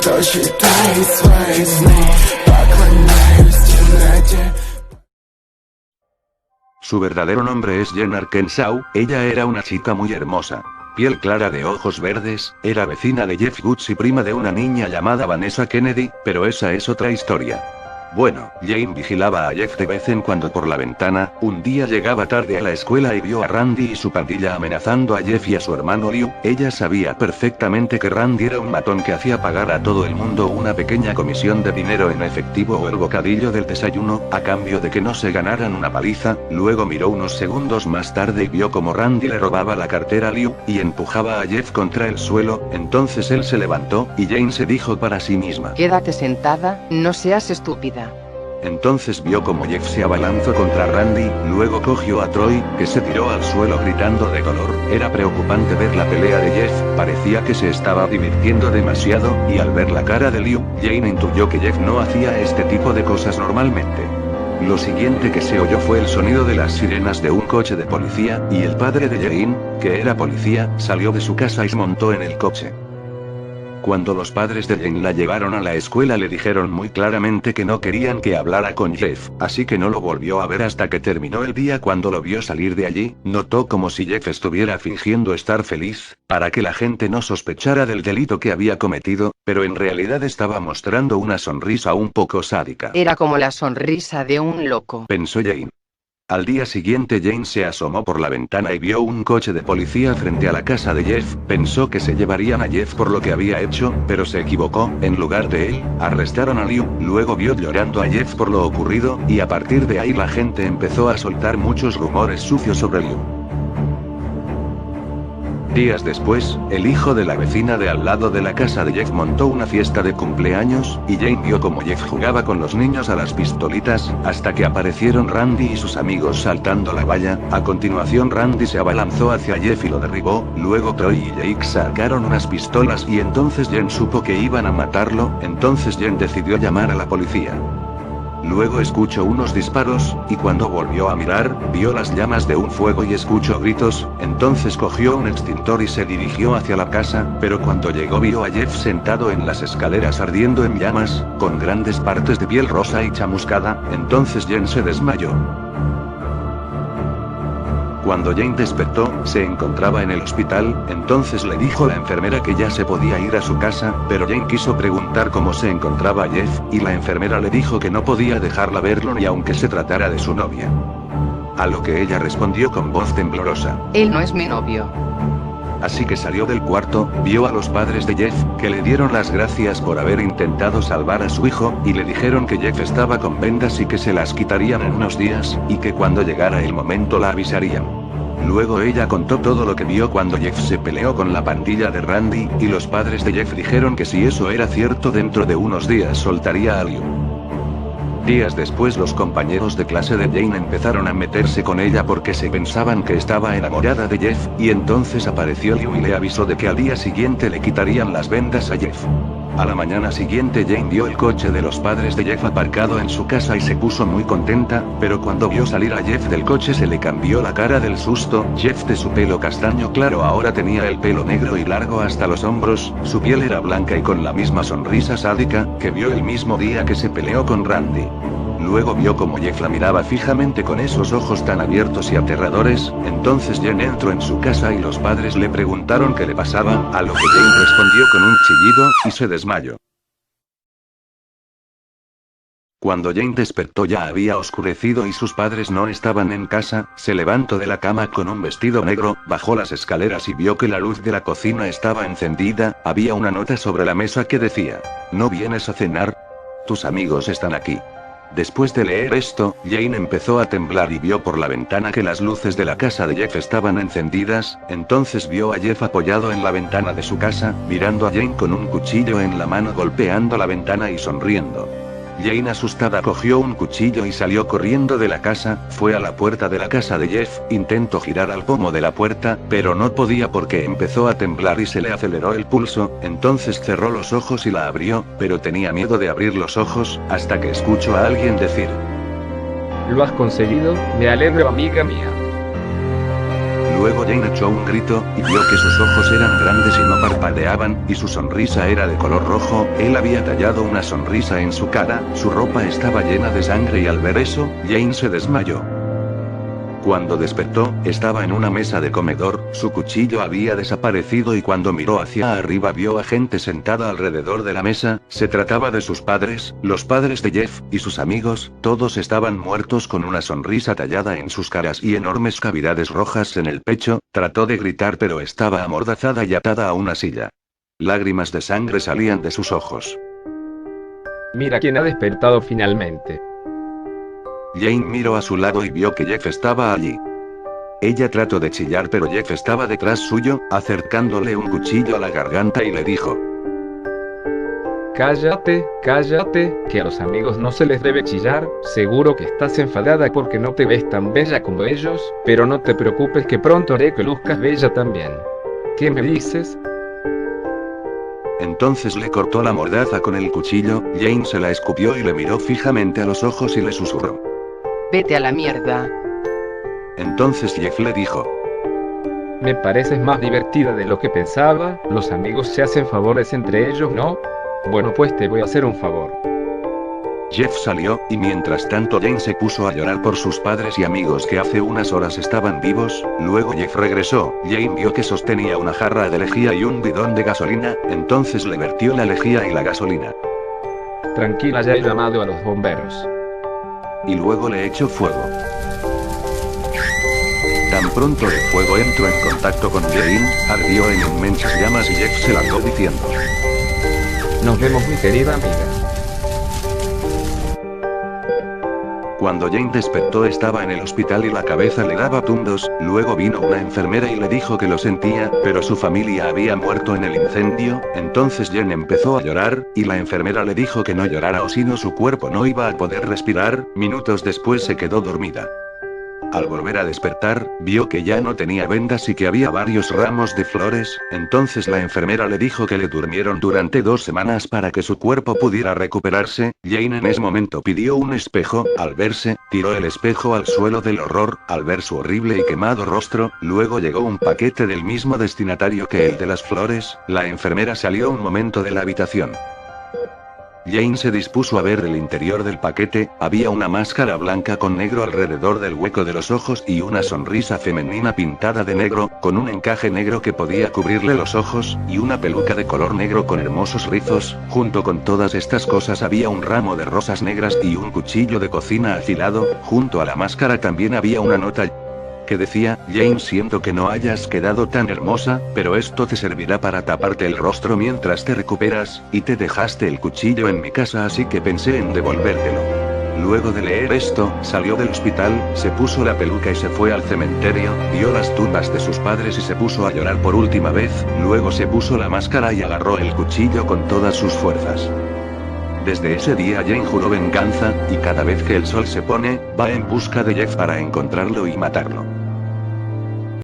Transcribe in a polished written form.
кто считает свои сны. Поклоняюсь темноте. Su verdadero nombre es Jen Arkansas. Ella era una chica muy hermosa. Piel clara de ojos verdes, era vecina de Jeff Woods y prima de una niña llamada Vanessa Kennedy, pero esa es otra historia. Bueno, Jane vigilaba a Jeff de vez en cuando por la ventana. Un día llegaba tarde a la escuela y vio a Randy y su pandilla amenazando a Jeff y a su hermano Liu. Ella sabía perfectamente que Randy era un matón que hacía pagar a todo el mundo una pequeña comisión de dinero en efectivo o el bocadillo del desayuno, a cambio de que no se ganaran una paliza. Luego miró unos segundos más tarde y vio como Randy le robaba la cartera a Liu, y empujaba a Jeff contra el suelo. Entonces él se levantó, y Jane se dijo para sí misma: quédate sentada, no seas estúpida. Entonces vio como Jeff se abalanzó contra Randy, luego cogió a Troy, que se tiró al suelo gritando de dolor. Era preocupante ver la pelea de Jeff, parecía que se estaba divirtiendo demasiado, y al ver la cara de Liu, Jane intuyó que Jeff no hacía este tipo de cosas normalmente. Lo siguiente que se oyó fue el sonido de las sirenas de un coche de policía, y el padre de Jane, que era policía, salió de su casa y se montó en el coche. Cuando los padres de Jane la llevaron a la escuela le dijeron muy claramente que no querían que hablara con Jeff, así que no lo volvió a ver hasta que terminó el día. Cuando lo vio salir de allí, notó como si Jeff estuviera fingiendo estar feliz, para que la gente no sospechara del delito que había cometido, pero en realidad estaba mostrando una sonrisa un poco sádica. Era como la sonrisa de un loco, pensó Jane. Al día siguiente Jane se asomó por la ventana y vio un coche de policía frente a la casa de Jeff. Pensó que se llevarían a Jeff por lo que había hecho, pero se equivocó. En lugar de él, arrestaron a Liu. Luego vio llorando a Jeff por lo ocurrido, y a partir de ahí la gente empezó a soltar muchos rumores sucios sobre Liu. Días después, el hijo de la vecina de al lado de la casa de Jeff montó una fiesta de cumpleaños, y Jane vio como Jeff jugaba con los niños a las pistolitas, hasta que aparecieron Randy y sus amigos saltando la valla. A continuación Randy se abalanzó hacia Jeff y lo derribó. Luego Troy y Jake sacaron unas pistolas y entonces Jane supo que iban a matarlo. Entonces Jane decidió llamar a la policía. Luego escuchó unos disparos, y cuando volvió a mirar, vio las llamas de un fuego y escuchó gritos. Entonces cogió un extintor y se dirigió hacia la casa, pero cuando llegó vio a Jeff sentado en las escaleras ardiendo en llamas, con grandes partes de piel rosa y chamuscada. Entonces Jane se desmayó. Cuando Jane despertó, se encontraba en el hospital. Entonces le dijo la enfermera que ya se podía ir a su casa, pero Jane quiso preguntar cómo se encontraba Jeff, y la enfermera le dijo que no podía dejarla verlo ni aunque se tratara de su novia. A lo que ella respondió con voz temblorosa: él no es mi novio. Así que salió del cuarto, vio a los padres de Jeff, que le dieron las gracias por haber intentado salvar a su hijo, y le dijeron que Jeff estaba con vendas y que se las quitarían en unos días, y que cuando llegara el momento la avisarían. Luego ella contó todo lo que vio cuando Jeff se peleó con la pandilla de Randy, y los padres de Jeff dijeron que si eso era cierto dentro de unos días soltaría a Liu. Días después los compañeros de clase de Jane empezaron a meterse con ella porque se pensaban que estaba enamorada de Jeff, y entonces apareció Liu y le avisó de que al día siguiente le quitarían las vendas a Jeff. A la mañana siguiente Jane vio el coche de los padres de Jeff aparcado en su casa y se puso muy contenta, pero cuando vio salir a Jeff del coche se le cambió la cara del susto. Jeff, de su pelo castaño claro, ahora tenía el pelo negro y largo hasta los hombros. Su piel era blanca y con la misma sonrisa sádica que vio el mismo día que se peleó con Randy. Luego vio como Jeff la miraba fijamente con esos ojos tan abiertos y aterradores. Entonces Jane entró en su casa y los padres le preguntaron qué le pasaba, a lo que Jane respondió con un chillido, y se desmayó. Cuando Jane despertó ya había oscurecido y sus padres no estaban en casa. Se levantó de la cama con un vestido negro, bajó las escaleras y vio que la luz de la cocina estaba encendida. Había una nota sobre la mesa que decía: ¿no vienes a cenar? Tus amigos están aquí. Después de leer esto, Jane empezó a temblar y vio por la ventana que las luces de la casa de Jeff estaban encendidas. Entonces vio a Jeff apoyado en la ventana de su casa, mirando a Jane con un cuchillo en la mano, golpeando la ventana y sonriendo. Jane, asustada, cogió un cuchillo y salió corriendo de la casa. Fue a la puerta de la casa de Jeff, intentó girar al pomo de la puerta, pero no podía porque empezó a temblar y se le aceleró el pulso. Entonces cerró los ojos y la abrió, pero tenía miedo de abrir los ojos, hasta que escuchó a alguien decir: Lo has conseguido, me alegro, amiga mía. Luego Jane echó un grito, y vio que sus ojos eran grandes y no parpadeaban, y su sonrisa era de color rojo. Él había tallado una sonrisa en su cara, su ropa estaba llena de sangre y al ver eso, Jane se desmayó. Cuando despertó, estaba en una mesa de comedor, su cuchillo había desaparecido y cuando miró hacia arriba vio a gente sentada alrededor de la mesa. Se trataba de sus padres, los padres de Jeff, y sus amigos. Todos estaban muertos con una sonrisa tallada en sus caras y enormes cavidades rojas en el pecho. Trató de gritar pero estaba amordazada y atada a una silla. Lágrimas de sangre salían de sus ojos. Mira quién ha despertado finalmente. Jane miró a su lado y vio que Jeff estaba allí. Ella trató de chillar pero Jeff estaba detrás suyo, acercándole un cuchillo a la garganta y le dijo: Cállate, cállate, que a los amigos no se les debe chillar. Seguro que estás enfadada porque no te ves tan bella como ellos, pero no te preocupes que pronto haré que luzcas bella también. ¿Qué me dices? Entonces le cortó la mordaza con el cuchillo. Jane se la escupió y le miró fijamente a los ojos y le susurró: Vete a la mierda. Entonces Jeff le dijo: Me pareces más divertida de lo que pensaba. Los amigos se hacen favores entre ellos, ¿no? Bueno, pues te voy a hacer un favor. Jeff salió, y mientras tanto Jane se puso a llorar por sus padres y amigos que hace unas horas estaban vivos. Luego Jeff regresó. Jane vio que sostenía una jarra de lejía y un bidón de gasolina, entonces le vertió la lejía y la gasolina. Tranquila, ya he llamado a los bomberos. Y luego le echó fuego. Tan pronto el fuego entró en contacto con Jane, ardió en inmensas llamas y Jeff se largó diciendo: Nos vemos, mi querida amiga. Cuando Jane despertó estaba en el hospital y la cabeza le daba tundos. Luego vino una enfermera y le dijo que lo sentía, pero su familia había muerto en el incendio. Entonces Jane empezó a llorar, y la enfermera le dijo que no llorara o si no su cuerpo no iba a poder respirar. Minutos después se quedó dormida. Al volver a despertar, vio que ya no tenía vendas y que había varios ramos de flores. Entonces la enfermera le dijo que le durmieron durante 2 semanas para que su cuerpo pudiera recuperarse. Jane en ese momento pidió un espejo. Al verse, tiró el espejo al suelo del horror, al ver su horrible y quemado rostro. Luego llegó un paquete del mismo destinatario que el de las flores. La enfermera salió un momento de la habitación. Jane se dispuso a ver el interior del paquete. Había una máscara blanca con negro alrededor del hueco de los ojos y una sonrisa femenina pintada de negro, con un encaje negro que podía cubrirle los ojos, y una peluca de color negro con hermosos rizos. Junto con todas estas cosas había un ramo de rosas negras y un cuchillo de cocina afilado. Junto a la máscara también había una nota que decía: Jane, siento que no hayas quedado tan hermosa, pero esto te servirá para taparte el rostro mientras te recuperas, y te dejaste el cuchillo en mi casa así que pensé en devolvértelo. Luego de leer esto, salió del hospital, se puso la peluca y se fue al cementerio, vio las tumbas de sus padres y se puso a llorar por última vez. Luego se puso la máscara y agarró el cuchillo con todas sus fuerzas. Desde ese día Jane juró venganza, y cada vez que el sol se pone, va en busca de Jeff para encontrarlo y matarlo.